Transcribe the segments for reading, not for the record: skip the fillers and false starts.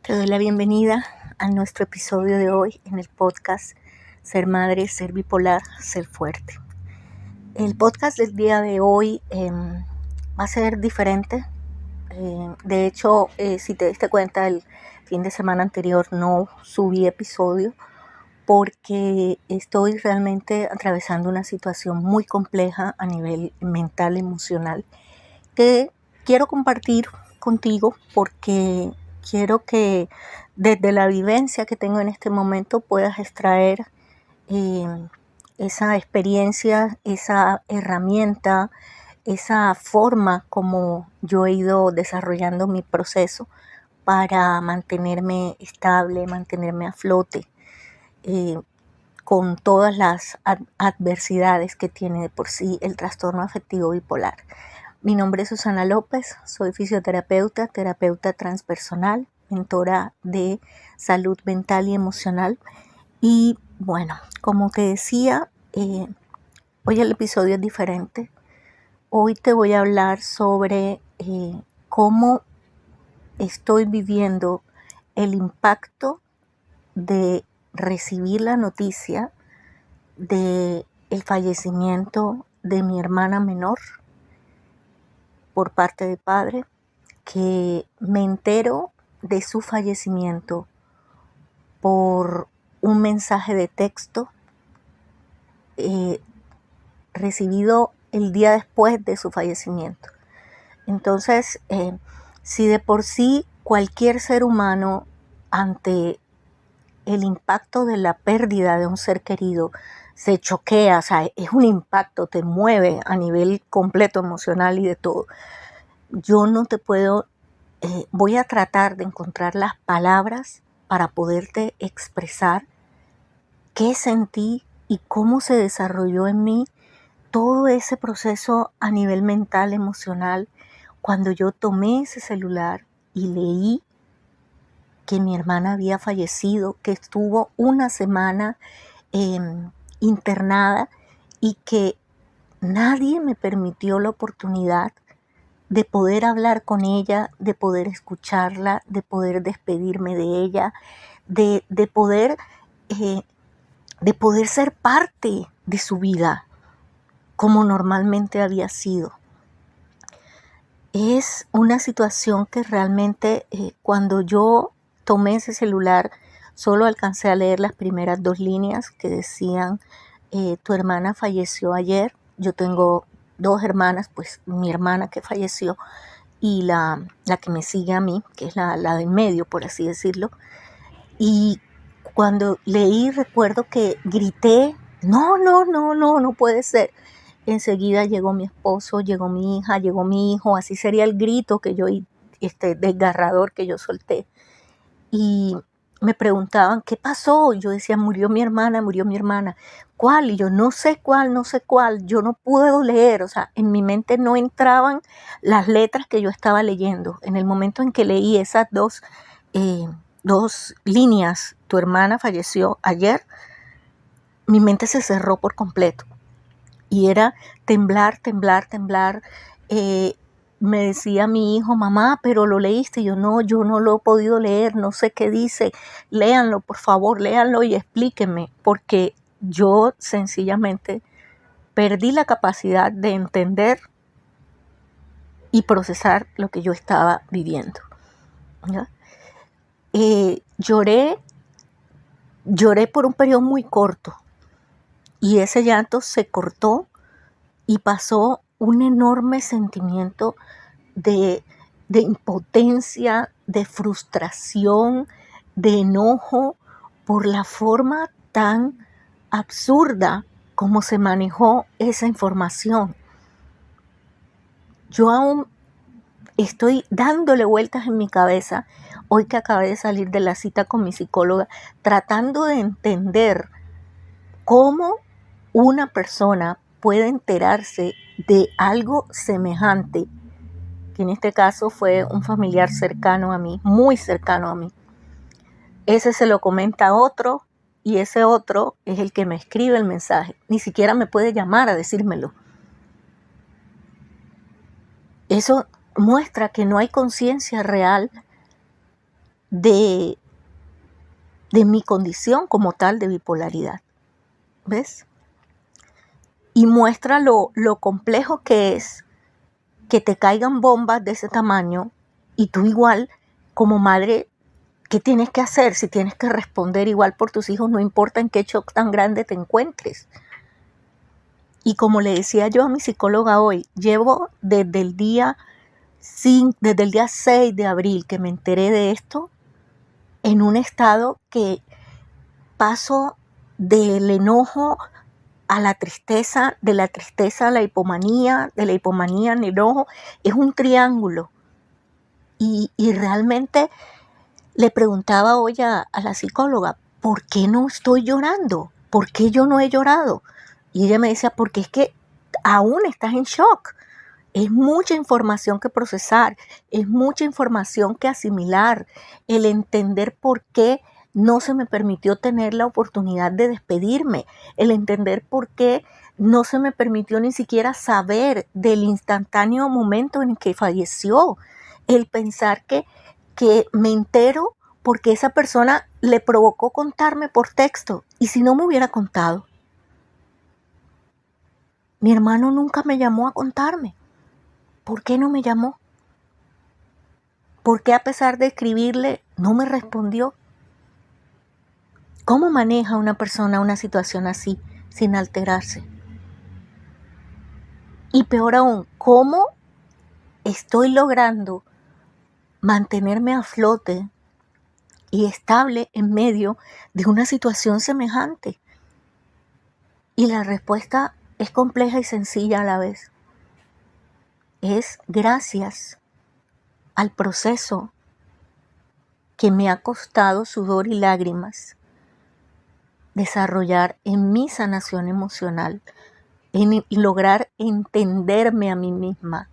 Te doy la bienvenida a nuestro episodio de hoy en el podcast Ser Madre, Ser Bipolar, Ser Fuerte. El podcast del día de hoy va a ser diferente. De hecho, si te diste cuenta, el fin de semana anterior no subí episodio porque estoy realmente atravesando una situación muy compleja a nivel mental, emocional, que quiero compartir contigo porque quiero que desde la vivencia que tengo en este momento puedas extraer esa experiencia, esa herramienta, esa forma como yo he ido desarrollando mi proceso para mantenerme estable, mantenerme a flote con todas las adversidades que tiene de por sí el trastorno afectivo bipolar. Mi nombre es Susana López, soy fisioterapeuta, terapeuta transpersonal, mentora de salud mental y emocional. Y bueno, como te decía, hoy el episodio es diferente. Hoy te voy a hablar sobre cómo estoy viviendo el impacto de recibir la noticia de el fallecimiento de mi hermana menor por parte de padre, que me entero de su fallecimiento por un mensaje de texto recibido el día después de su fallecimiento. Entonces, si de por sí cualquier ser humano ante el impacto de la pérdida de un ser querido se choquea, o sea, es un impacto, te mueve a nivel completo emocional y de todo. Yo no te puedo, voy a tratar de encontrar las palabras para poderte expresar qué sentí y cómo se desarrolló en mí todo ese proceso a nivel mental, emocional, cuando yo tomé ese celular y leí que mi hermana había fallecido, que estuvo una semana internada y que nadie me permitió la oportunidad de poder hablar con ella, de poder escucharla, de poder despedirme de ella, de poder ser parte de su vida como normalmente había sido. Es una situación que realmente cuando yo tomé ese celular solo alcancé a leer las primeras 2 líneas que decían tu hermana falleció ayer. Yo tengo 2 hermanas, pues mi hermana que falleció y la que me sigue a mí, que es la de en medio, por así decirlo. Y cuando leí recuerdo que grité, no puede ser. Enseguida llegó mi esposo, llegó mi hija, llegó mi hijo, así sería el grito que yo, desgarrador que yo solté. Y me preguntaban, ¿qué pasó? Yo decía, murió mi hermana. ¿Cuál? Y yo, no sé cuál, yo no puedo leer, o sea, en mi mente no entraban las letras que yo estaba leyendo. En el momento en que leí esas dos líneas, tu hermana falleció ayer, mi mente se cerró por completo. Y era temblar. Me decía mi hijo, mamá, pero lo leíste. Yo no lo he podido leer, no sé qué dice. Léanlo, por favor, léanlo y explíquenme. Porque yo sencillamente perdí la capacidad de entender y procesar lo que yo estaba viviendo. ¿Ya? Lloré por un periodo muy corto. Y ese llanto se cortó y pasó un enorme sentimiento de impotencia, de frustración, de enojo por la forma tan absurda como se manejó esa información. Yo aún estoy dándole vueltas en mi cabeza, hoy que acabé de salir de la cita con mi psicóloga, tratando de entender cómo una persona puede enterarse de algo semejante, que en este caso fue un familiar cercano a mí, muy cercano a mí. Ese se lo comenta a otro y ese otro es el que me escribe el mensaje. Ni siquiera me puede llamar a decírmelo. Eso muestra que no hay conciencia real de, de mi condición como tal de bipolaridad. ¿Ves? Y muestra lo complejo que es que te caigan bombas de ese tamaño y tú igual como madre, ¿qué tienes que hacer? Si tienes que responder igual por tus hijos, no importa en qué shock tan grande te encuentres. Y como le decía yo a mi psicóloga hoy, llevo desde el día 6 de abril que me enteré de esto, en un estado que paso del enojo a la tristeza, de la tristeza a la hipomanía, de la hipomanía al enojo. Es un triángulo. Y realmente le preguntaba hoy a la psicóloga, ¿por qué no estoy llorando? ¿Por qué yo no he llorado? Y ella me decía, porque es que aún estás en shock. Es mucha información que procesar, es mucha información que asimilar, el entender por qué no se me permitió tener la oportunidad de despedirme, el entender por qué no se me permitió ni siquiera saber del instantáneo momento en que falleció, el pensar que me entero porque esa persona le provocó contarme por texto, y si no me hubiera contado, mi hermano nunca me llamó a contarme. ¿Por qué no me llamó? ¿Por qué a pesar de escribirle no me respondió? ¿Cómo maneja una persona una situación así sin alterarse? Y peor aún, ¿cómo estoy logrando mantenerme a flote y estable en medio de una situación semejante? Y la respuesta es compleja y sencilla a la vez. Es gracias al proceso que me ha costado sudor y lágrimas desarrollar en mi sanación emocional, en lograr entenderme a mí misma,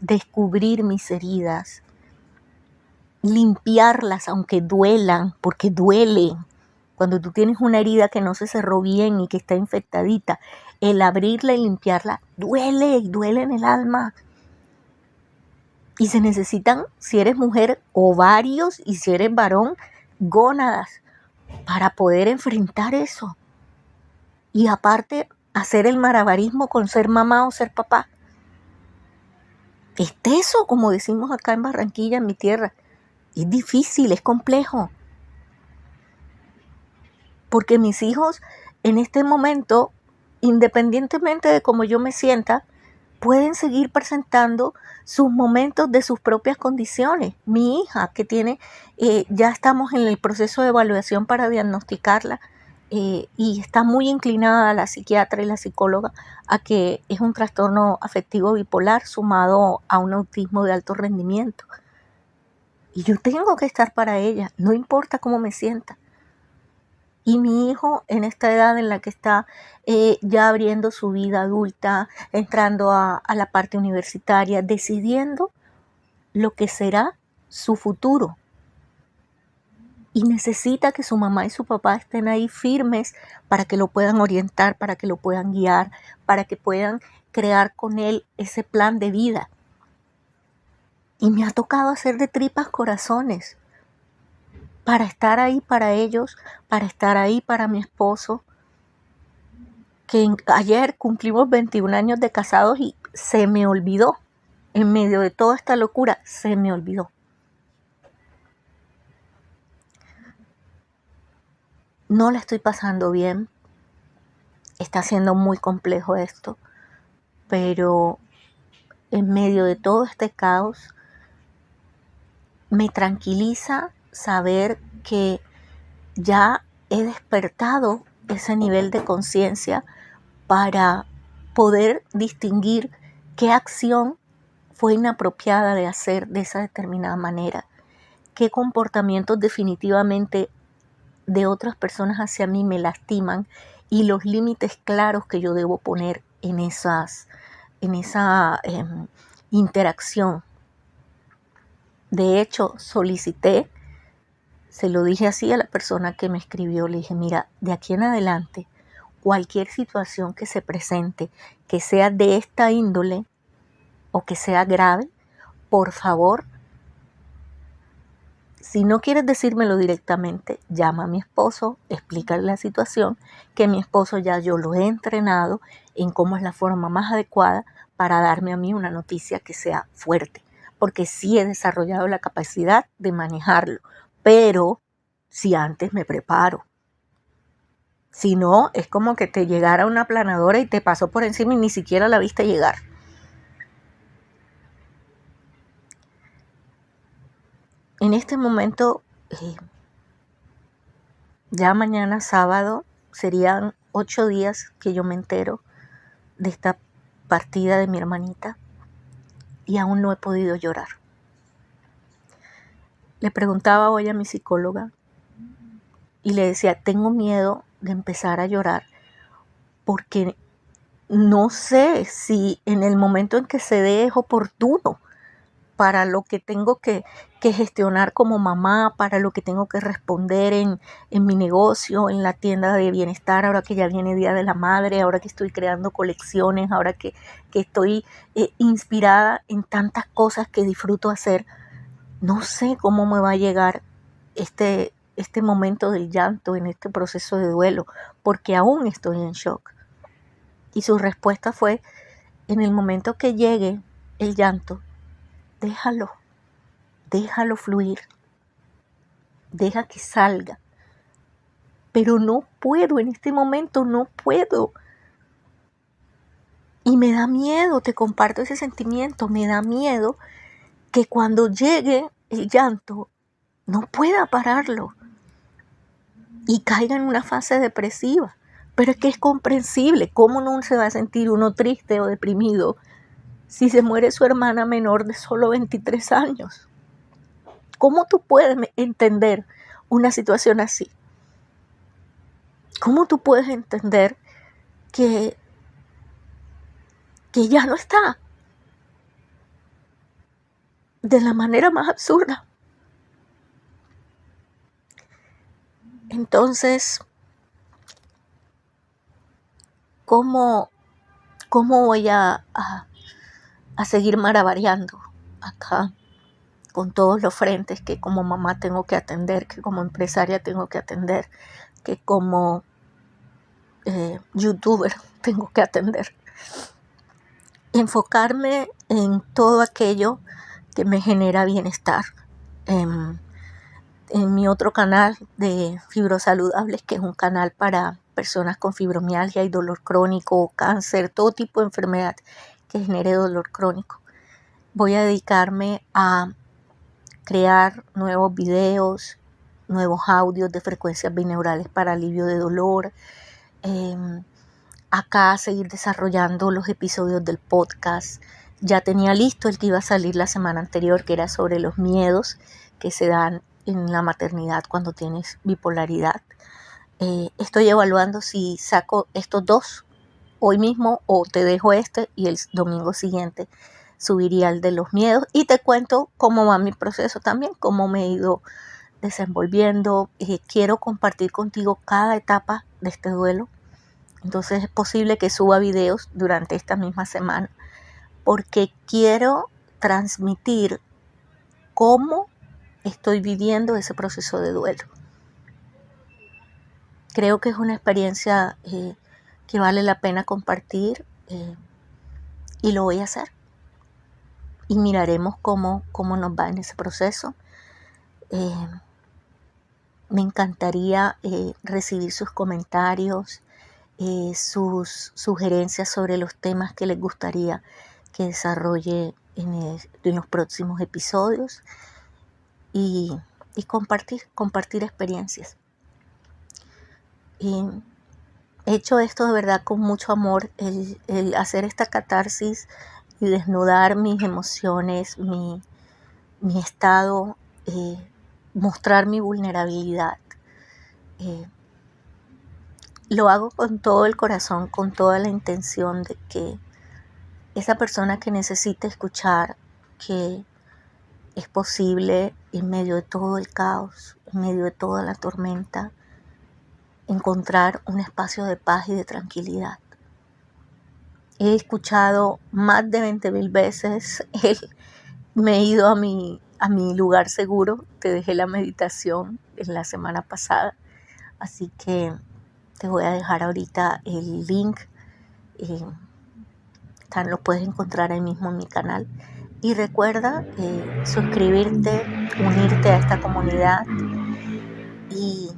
descubrir mis heridas, limpiarlas aunque duelan, porque duelen. Cuando tú tienes una herida que no se cerró bien y que está infectadita, el abrirla y limpiarla duele y duele en el alma. Y se necesitan, si eres mujer, ovarios, y si eres varón, gónadas para poder enfrentar eso. Y aparte, hacer el malabarismo con ser mamá o ser papá. Es teso, como decimos acá en Barranquilla, en mi tierra. Es difícil, es complejo. Porque mis hijos en este momento, independientemente de cómo yo me sienta, pueden seguir presentando sus momentos de sus propias condiciones. Mi hija, que tiene, ya estamos en el proceso de evaluación para diagnosticarla, y está muy inclinada a la psiquiatra y la psicóloga a que es un trastorno afectivo bipolar sumado a un autismo de alto rendimiento. Y yo tengo que estar para ella, no importa cómo me sienta. Y mi hijo, en esta edad en la que está ya abriendo su vida adulta, entrando a la parte universitaria, decidiendo lo que será su futuro. Y necesita que su mamá y su papá estén ahí firmes para que lo puedan orientar, para que lo puedan guiar, para que puedan crear con él ese plan de vida. Y me ha tocado hacer de tripas corazones para estar ahí para ellos, para estar ahí para mi esposo, que ayer cumplimos 21 años de casados y se me olvidó, en medio de toda esta locura, se me olvidó. No la estoy pasando bien, está siendo muy complejo esto, pero en medio de todo este caos, me tranquiliza saber que ya he despertado ese nivel de conciencia para poder distinguir qué acción fue inapropiada de hacer de esa determinada manera, qué comportamientos definitivamente de otras personas hacia mí me lastiman y los límites claros que yo debo poner en esa interacción. De hecho, solicité, se lo dije así a la persona que me escribió, le dije, mira, de aquí en adelante, cualquier situación que se presente, que sea de esta índole o que sea grave, por favor, Si no quieres decírmelo directamente, llama a mi esposo, explícale la situación, que mi esposo ya yo lo he entrenado en cómo es la forma más adecuada para darme a mí una noticia que sea fuerte, porque sí he desarrollado la capacidad de manejarlo, pero si antes me preparo. Si no, es como que te llegara una aplanadora y te pasó por encima y ni siquiera la viste llegar. En este momento, ya mañana sábado, serían 8 días que yo me entero de esta partida de mi hermanita y aún no he podido llorar. Le preguntaba hoy a mi psicóloga y le decía, tengo miedo de empezar a llorar porque no sé si en el momento en que se dé es oportuno para lo que tengo que gestionar como mamá, para lo que tengo que responder en mi negocio, en la tienda de bienestar, ahora que ya viene Día de la Madre, ahora que estoy creando colecciones, ahora que estoy inspirada en tantas cosas que disfruto hacer. No sé cómo me va a llegar este momento del llanto en este proceso de duelo, porque aún estoy en shock. Y su respuesta fue, en el momento que llegue el llanto, déjalo fluir, deja que salga. Pero no puedo, en este momento no puedo. Y me da miedo, te comparto ese sentimiento, me da miedo que cuando llegue el llanto no pueda pararlo y caiga en una fase depresiva. Pero es que es comprensible, ¿cómo no se va a sentir uno triste o deprimido si se muere su hermana menor de solo 23 años? ¿Cómo tú puedes entender una situación así? ¿Cómo tú puedes entender que ya no está? De la manera más absurda. Entonces, ¿cómo voy a seguir maravillando acá con todos los frentes que como mamá tengo que atender, que como empresaria tengo que atender, que como youtuber tengo que atender? Enfocarme en todo aquello que me genera bienestar. En mi otro canal de Fibrosaludables, que es un canal para personas con fibromialgia y dolor crónico, cáncer, todo tipo de enfermedad que genere dolor crónico. Voy a dedicarme a crear nuevos videos, nuevos audios de frecuencias binaurales para alivio de dolor. Acá seguir desarrollando los episodios del podcast. Ya tenía listo el que iba a salir la semana anterior, que era sobre los miedos que se dan en la maternidad cuando tienes bipolaridad. Estoy evaluando si saco estos 2 hoy mismo o te dejo y el domingo siguiente subiría el de los miedos y te cuento cómo va mi proceso también, cómo me he ido desenvolviendo. Quiero compartir contigo cada etapa de este duelo. Entonces es posible que suba videos durante esta misma semana porque quiero transmitir cómo estoy viviendo ese proceso de duelo. Creo que es una experiencia que vale la pena compartir y lo voy a hacer. Y miraremos cómo nos va en ese proceso. Me encantaría recibir sus comentarios, sus sugerencias sobre los temas que les gustaría que desarrolle en los próximos episodios y compartir experiencias. Y he hecho esto de verdad con mucho amor, el hacer esta catarsis y desnudar mis emociones, mi estado, mostrar mi vulnerabilidad. Lo hago con todo el corazón, con toda la intención de que esa persona que necesita escuchar que es posible en medio de todo el caos, en medio de toda la tormenta, encontrar un espacio de paz y de tranquilidad. He escuchado más de 20,000 veces, me he ido a mi a mi lugar seguro. Te dejé la meditación en la semana pasada, así que te voy a dejar ahorita el link. Lo puedes encontrar ahí mismo en mi canal. Y recuerda suscribirte, unirte a esta comunidad y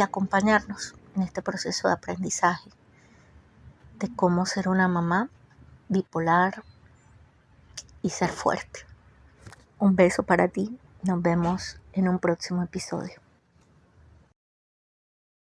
acompañarnos en este proceso de aprendizaje de cómo ser una mamá bipolar y ser fuerte. Un beso para ti. Nos vemos en un próximo episodio.